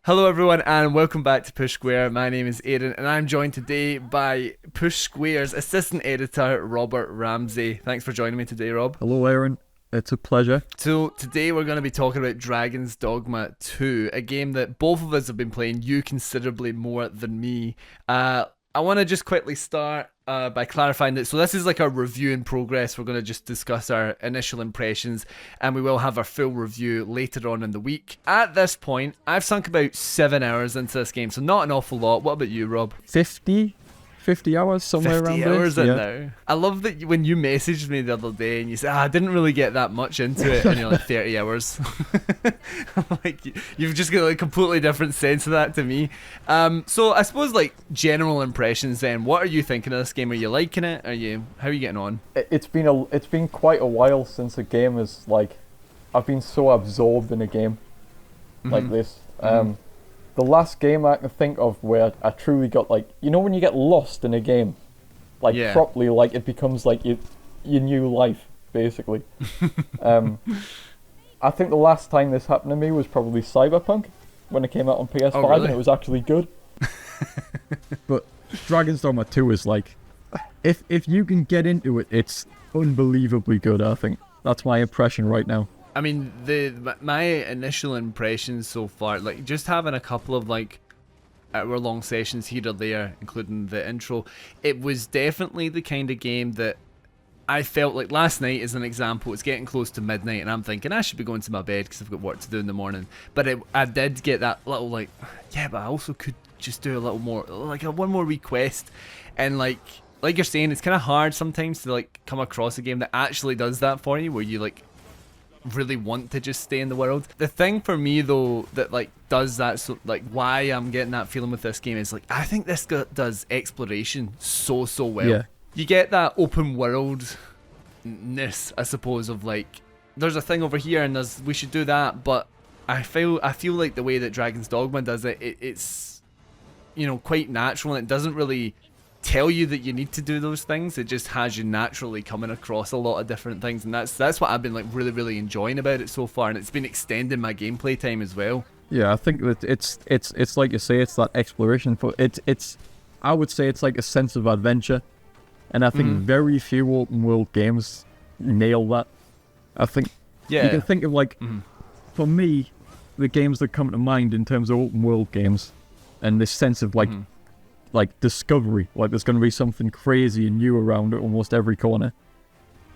Hello, everyone, and welcome back to Push Square. My name is Aidan, and I'm joined today by Push Square's assistant editor, Robert Ramsey. Thanks for joining me today, Rob. Hello, Aaron. It's a pleasure. So, today we're going to be talking about Dragon's Dogma 2, a game that both of us have been playing, you considerably more than me. I want to just quickly start by clarifying that. So this is like a review in progress. We're going to just discuss our initial impressions, and we will have our full review later on in the week. At this point, I've sunk about 7 hours into this game, so not an awful lot. What about you, Rob? 50 hours, somewhere 50 around there. hours in now. I love that when you messaged me the other day and you said, I didn't really get that much into it, and you're like 30 hours. I'm like, you've just got a completely different sense of that to me. So I suppose like general impressions then, what are you thinking of this game? Are you liking it? How are you getting on? It's been quite a while since a game is like, I've been so absorbed in a game like this. The last game I can think of where I truly got like, you know when you get lost in a game, like properly, like it becomes like your new life, basically. I think the last time this happened to me was probably Cyberpunk, when it came out on PS5. Oh, really? And it was actually good. But Dragon's Dogma 2 is like, if you can get into it, it's unbelievably good, I think. That's my impression right now. I mean, my initial impressions so far, like just having a couple of like hour-long sessions here or there, including the intro, it was definitely the kind of game that I felt like last night, as an example. It's getting close to midnight, and I'm thinking I should be going to my bed because I've got work to do in the morning. But I did get that little like, yeah, but I also could just do a little more, like one more request, and like you're saying, it's kind of hard sometimes to like come across a game that actually does that for you, where you like really want to just stay in the world. The thing for me though that like does that, so like why I'm getting that feeling with this game is like I think this does exploration so well. Yeah. You get that open world-ness, I suppose, of like there's a thing over here and we should do that, but I feel like the way that Dragon's Dogma does it's quite natural, and it doesn't really tell you that you need to do those things. It just has you naturally coming across a lot of different things, and that's what I've been like really enjoying about it so far, and it's been extending my gameplay time as well. Yeah, I think that it's like you say, it's that exploration. For it's I would say it's like a sense of adventure, and I think very few open world games nail that. I think you can think of like for me, the games that come to mind in terms of open world games, and this sense of like discovery, like there's going to be something crazy and new around at almost every corner.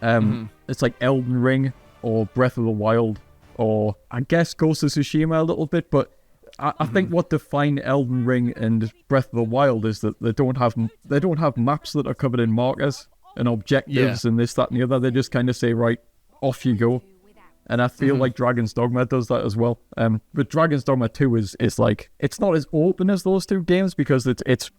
It's like Elden Ring or Breath of the Wild, or I guess Ghost of Tsushima a little bit, but I think what define Elden Ring and Breath of the Wild is that they don't have maps that are covered in markers and objectives and this, that, and the other. They just kind of say, right, off you go. And I feel like Dragon's Dogma does that as well. But Dragon's Dogma 2 is like, it's not as open as those two games because its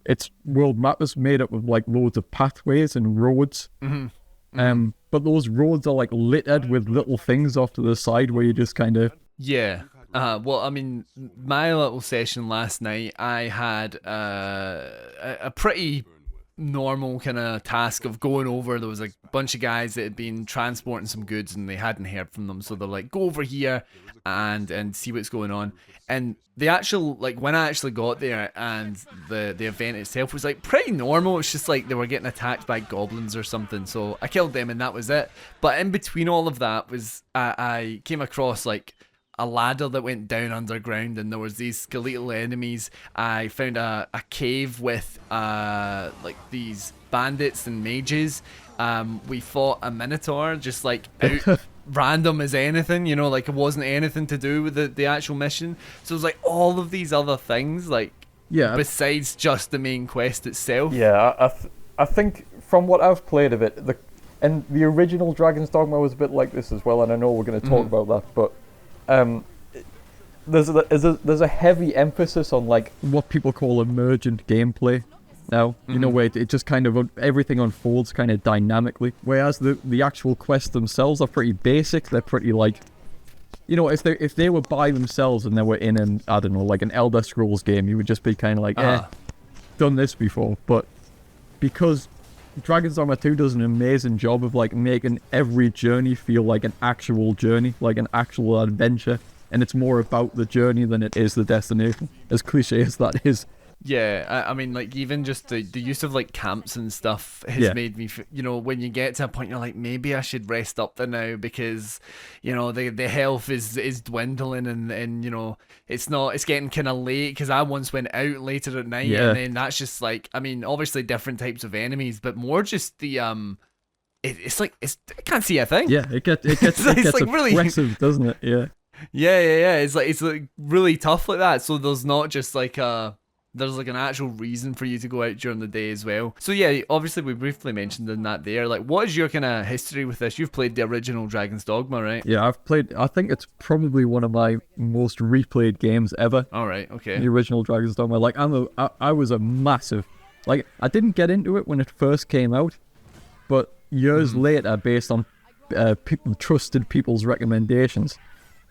world map is made up of like loads of pathways and roads. But those roads are like littered with little things off to the side where you just kind of... Yeah. Well, I mean, my little session last night, I had a pretty normal kind of task of going over. There was a bunch of guys that had been transporting some goods and they hadn't heard from them, so they're like, go over here and see what's going on. And the actual, like, when I actually got there, and the event itself was like pretty normal. It's just like they were getting attacked by goblins or something, so I killed them and that was it. But in between all of that was I came across like a ladder that went down underground, and there was these skeletal enemies. I found a cave with like these bandits and mages. We fought a minotaur just like out random as anything, like it wasn't anything to do with the actual mission. So it was like all of these other things, like besides just the main quest itself. Yeah, I think from what I've played of it, and the original Dragon's Dogma was a bit like this as well, and I know we're going to talk about that, but there's a heavy emphasis on like what people call emergent gameplay now, where it just kind of everything unfolds kind of dynamically, whereas the actual quests themselves are pretty basic. They're pretty like, if they were by themselves and they were in an, I don't know, like an Elder Scrolls game, you would just be kind of like, done this before. But because Dragon's Dogma 2 does an amazing job of like making every journey feel like an actual journey, like an actual adventure. and it's more about the journey than it is the destination, as cliche as that is. Yeah, I mean, like, even just the use of, like, camps and stuff has made me, you know, when you get to a point, you're like, maybe I should rest up there now because, you know, the health is dwindling and you know, it's getting kind of late because I once went out later at night and then that's just, like, I mean, obviously different types of enemies, but more just the, it's like, I can't see a thing. Yeah, it gets like really aggressive, doesn't it? Yeah. Yeah. It's like really tough like that. So there's not just like there's like an actual reason for you to go out during the day as well. So yeah, obviously we briefly mentioned in that there. Like, what is your kind of history with this? You've played the original Dragon's Dogma, right? Yeah, I've played. I think it's probably one of my most replayed games ever. All right, okay. The original Dragon's Dogma. Like, I was a massive. Like, I didn't get into it when it first came out, but years later, based on trusted people's recommendations,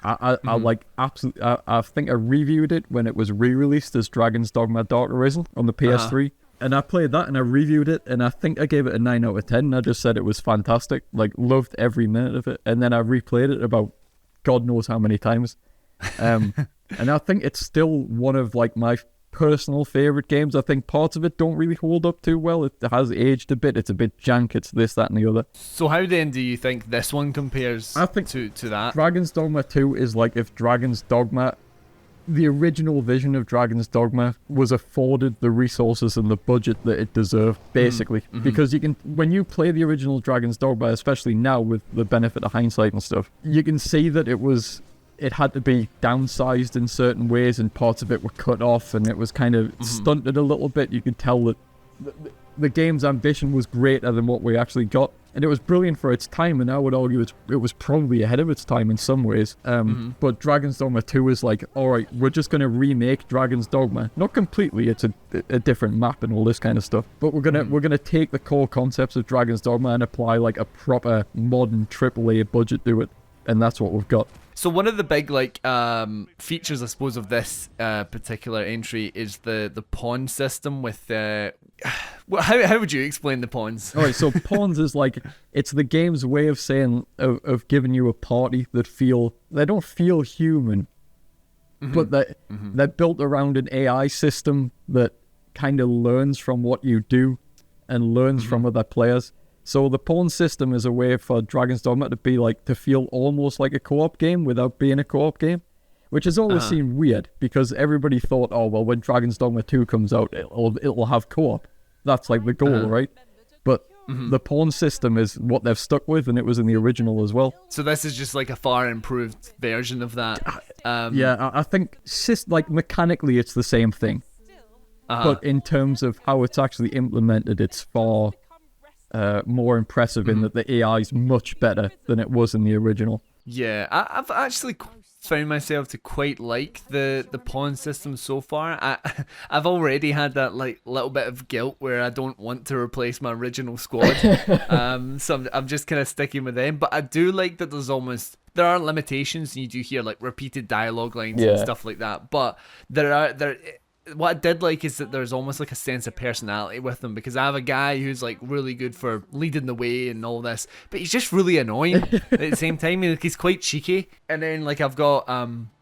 I like absolutely. I think I reviewed it when it was re-released as Dragon's Dogma Dark Arisen on the PS3, and I played that and I reviewed it, and I think I gave it a 9 out of 10. And I just said it was fantastic, like loved every minute of it, and then I replayed it about God knows how many times, and I think it's still one of like my personal favorite games. I think parts of it don't really hold up too well. It has aged a bit. It's a bit jank. It's this, that, and the other. So how then do you think this one compares I think to that? Dragon's Dogma 2 is like if Dragon's Dogma, the original vision of Dragon's Dogma, was afforded the resources and the budget that it deserved, basically. Because you can, when you play the original Dragon's Dogma, especially now with the benefit of hindsight and stuff, you can see that it had to be downsized in certain ways, and parts of it were cut off, and it was kind of stunted a little bit. You could tell that the game's ambition was greater than what we actually got, and it was brilliant for its time, and I would argue it was probably ahead of its time in some ways. But Dragon's Dogma 2 is like, alright, we're just going to remake Dragon's Dogma. Not completely, it's a different map and all this kind of stuff, but we're gonna take the core concepts of Dragon's Dogma and apply like a proper modern AAA budget to it, and that's what we've got. So one of the big like features, I suppose, of this particular entry is the pawn system with how would you explain the pawns? Alright, so pawns is like, it's the game's way of saying of giving you a party that they don't feel human, but they're built around an AI system that kind of learns from what you do and learns from other players. So the pawn system is a way for Dragon's Dogma to be like, to feel almost like a co-op game without being a co-op game, which has always seemed weird because everybody thought, oh well, when Dragon's Dogma 2 comes out, it'll have co-op. That's like the goal, right? But the pawn system is what they've stuck with, and it was in the original as well. So this is just like a far improved version of that. Yeah, I think like mechanically it's the same thing, but in terms of how it's actually implemented, it's far more impressive in that the AI is much better than it was in the original. Yeah, I've actually found myself to quite like the pawn system so far. I've already had that like little bit of guilt where I don't want to replace my original squad, so I'm just kind of sticking with them. But I do like that there are limitations, and you do hear like repeated dialogue lines and stuff like that. But what I did like is that there's almost like a sense of personality with them, because I have a guy who's like really good for leading the way and all this, but he's just really annoying at the same time. He's quite cheeky. And then like I've got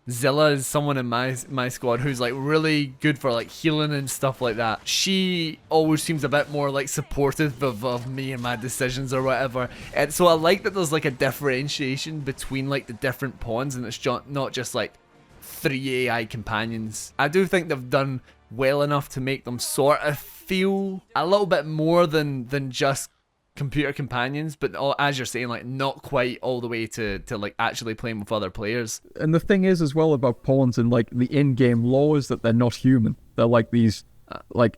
Zilla is someone in my squad who's like really good for like healing and stuff like that. She always seems a bit more like supportive of me and my decisions or whatever. And so I like that there's like a differentiation between like the different pawns, and it's not just like 3 AI companions. I do think they've done well enough to make them sort of feel a little bit more than just computer companions, but as you're saying, like not quite all the way to like actually playing with other players. And the thing is as well about pawns and like the in-game lore is that they're not human. They're like these like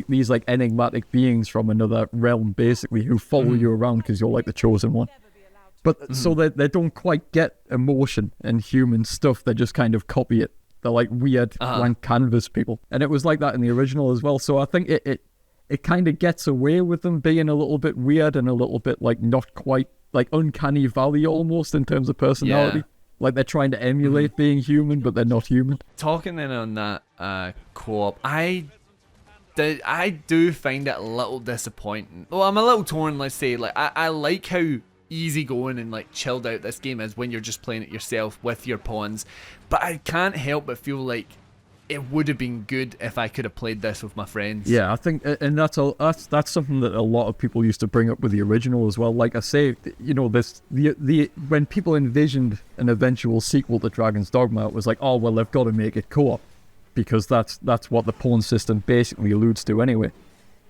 these like enigmatic beings from another realm, basically, who follow you around because you're like the chosen one. But so they don't quite get emotion and human stuff. They just kind of copy it. They're like weird blank canvas people. And it was like that in the original as well. So I think it kind of gets away with them being a little bit weird and a little bit like not quite like uncanny valley almost in terms of personality. Like they're trying to emulate being human, but they're not human. Talking then on that co-op, I do find it a little disappointing. Well, I'm a little torn, let's say. Like I like how easy going and like chilled out this game is when you're just playing it yourself with your pawns. But I can't help but feel like it would have been good if I could have played this with my friends. Yeah, I think, and that's something that a lot of people used to bring up with the original as well. Like I say, you know, the when people envisioned an eventual sequel to Dragon's Dogma, it was like, oh well, they've got to make it co-op, because that's what the pawn system basically alludes to anyway.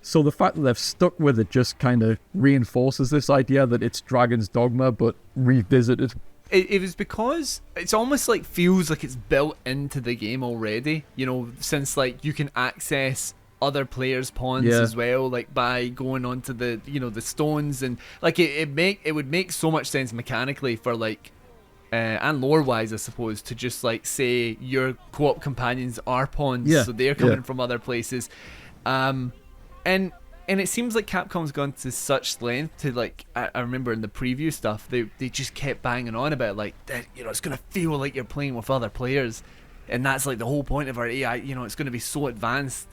So the fact that they've stuck with it just kind of reinforces this idea that it's Dragon's Dogma but revisited. It was because it's almost like feels like it's built into the game already, you know, since like you can access other players' pawns as well, like by going onto the, you know, the stones, and like it would make so much sense mechanically for like and lore wise, I suppose, to just like say your co-op companions are pawns, so they're coming from other places, and it seems like Capcom's gone to such length to like, I remember in the preview stuff, they just kept banging on about like that, you know, it's gonna feel like you're playing with other players, and that's like the whole point of our AI, you know, it's gonna be so advanced.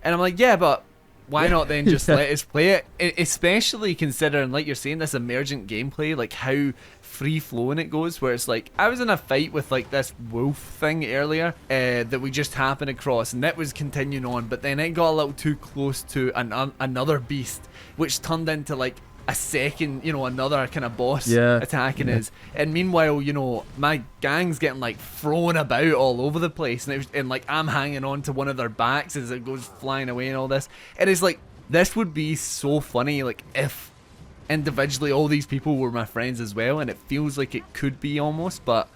And I'm like, yeah, but why not then just let us play it? Especially considering, like you're saying, this emergent gameplay, like how free flowing it goes, where it's like, I was in a fight with like this wolf thing earlier that we just happened across, and that was continuing on, but then it got a little too close to another beast, which turned into like a second, you know, another kind of boss attacking us. And meanwhile, you know, my gang's getting like thrown about all over the place, and like I'm hanging on to one of their backs as it goes flying away and all this. It is like, this would be so funny, like if individually all these people were my friends as well, and it feels like it could be almost, but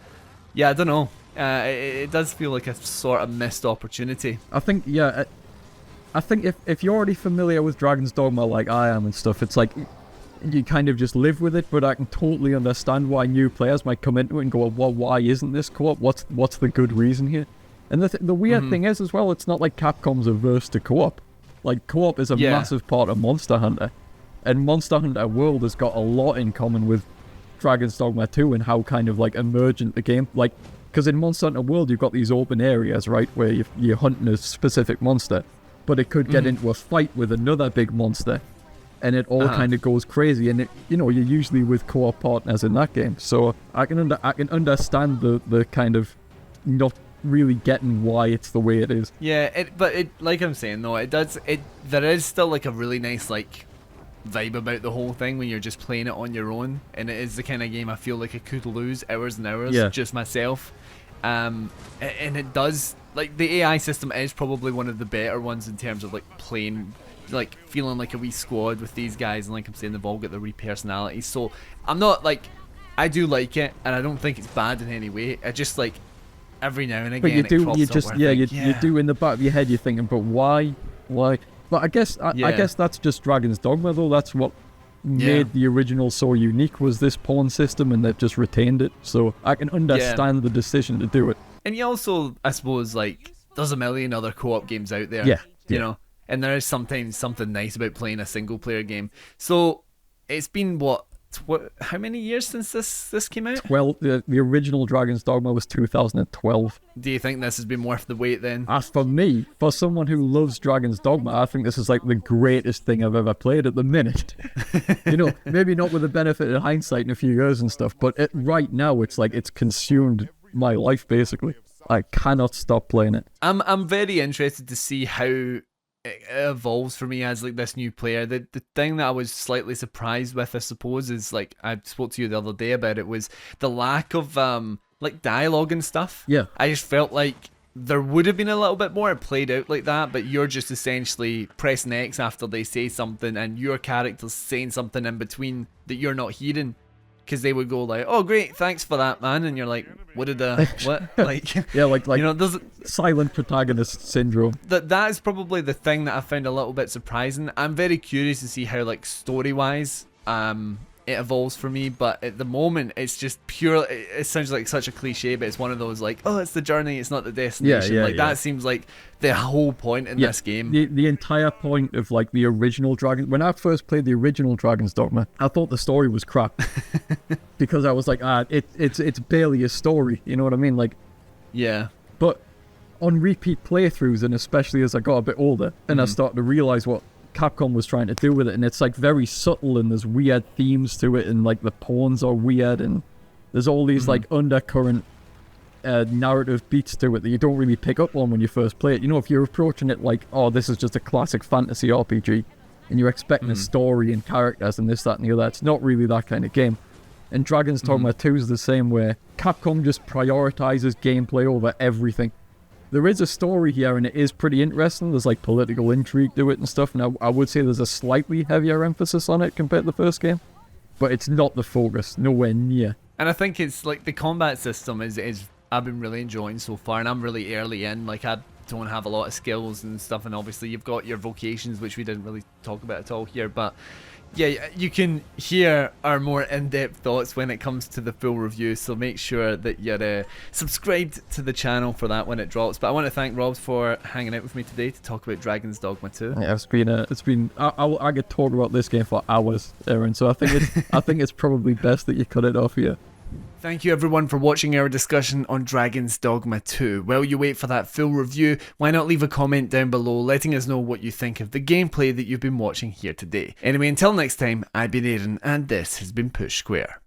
yeah, I don't know. It does feel like a sort of missed opportunity. I think, I think if you're already familiar with Dragon's Dogma like I am and stuff, it's like you kind of just live with it, but I can totally understand why new players might come into it and go, well, why isn't this co-op? What's the good reason here? And the weird thing is as well, it's not like Capcom's averse to co-op. Like, co-op is a massive part of Monster Hunter. And Monster Hunter World has got a lot in common with Dragon's Dogma 2 and how kind of like emergent the game, like, because in Monster Hunter World you've got these open areas, right, where you're hunting a specific monster, but it could get into a fight with another big monster, and it all kind of goes crazy, and it, you know, you're usually with co-op partners in that game. So I can understand the kind of not really getting why it's the way it is. Yeah, but like I'm saying though, there is still like a really nice like vibe about the whole thing when you're just playing it on your own, and it is the kind of game I feel like I could lose hours and hours just myself. And it does, like, the AI system is probably one of the better ones in terms of like playing, like feeling like a wee squad with these guys, and like I'm saying, they've all got their wee personalities. So I'm not like, I do like it, and I don't think it's bad in any way. I just like every now and again. But you do, you just you do in the back of your head, you're thinking, but why? But I guess that's just Dragon's Dogma though. That's what made the original so unique, was this pawn system, and they've just retained it. So I can understand the decision to do it. And you also, I suppose, like, there's a million other co-op games out there. You know, and there is sometimes something nice about playing a single player game. So it's been how many years since this came out? 12. The original Dragon's Dogma was 2012. Do you think this has been worth the wait then? As for me, for someone who loves Dragon's Dogma, I think this is like the greatest thing I've ever played at the minute. You know, maybe not with the benefit of hindsight in a few years and stuff, but right now it's like it's consumed my life basically. I cannot stop playing it. I'm very interested to see how it evolves for me as like this new player. The thing that I was slightly surprised with, I suppose, is like, I spoke to you the other day about it, was the lack of like dialogue and stuff. Yeah, I just felt like there would have been a little bit more played out like that, but you're just essentially pressing X after they say something, and your character's saying something in between that you're not hearing, because they would go like, "Oh, great, thanks for that, man," and you're like, "What did what?" Like, yeah, like you know, there's silent protagonist syndrome. That is probably the thing that I found a little bit surprising. I'm very curious to see how, like, story wise, it evolves for me, but at the moment it's just pure. It sounds like such a cliche, but it's one of those like, oh, it's the journey, it's not the destination. That seems like the whole point in this game. The entire point of like the original Dragon. When I first played the original Dragon's Dogma, I thought the story was crap because I was like, it's barely a story. You know what I mean? Like, yeah. But on repeat playthroughs, and especially as I got a bit older, and I started to realize what Capcom was trying to do with it, and it's like very subtle, and there's weird themes to it, and like the pawns are weird, and there's all these like undercurrent narrative beats to it that you don't really pick up on when you first play it. You know, if you're approaching it like, oh, this is just a classic fantasy RPG, and you're expecting a story and characters and this, that, and the other, it's not really that kind of game. And Dragon's Dogma 2 is the same way. Capcom just prioritizes gameplay over everything. There is a story here, and it is pretty interesting. There's like political intrigue to it and stuff, and I would say there's a slightly heavier emphasis on it compared to the first game, but it's not the focus, nowhere near. And I think it's like the combat system is I've been really enjoying so far, and I'm really early in. Like, I don't have a lot of skills and stuff, and obviously you've got your vocations, which we didn't really talk about at all here, but yeah, you can hear our more in-depth thoughts when it comes to the full review, so make sure that you're subscribed to the channel for that when it drops. But I want to thank Rob for hanging out with me today to talk about Dragon's Dogma 2. Yeah, I could talk about this game for hours, Aaron, so I think it's probably best that you cut it off here. Thank you everyone for watching our discussion on Dragon's Dogma 2. While you wait for that full review, why not leave a comment down below letting us know what you think of the gameplay that you've been watching here today. Anyway, until next time, I've been Aaron, and this has been Push Square.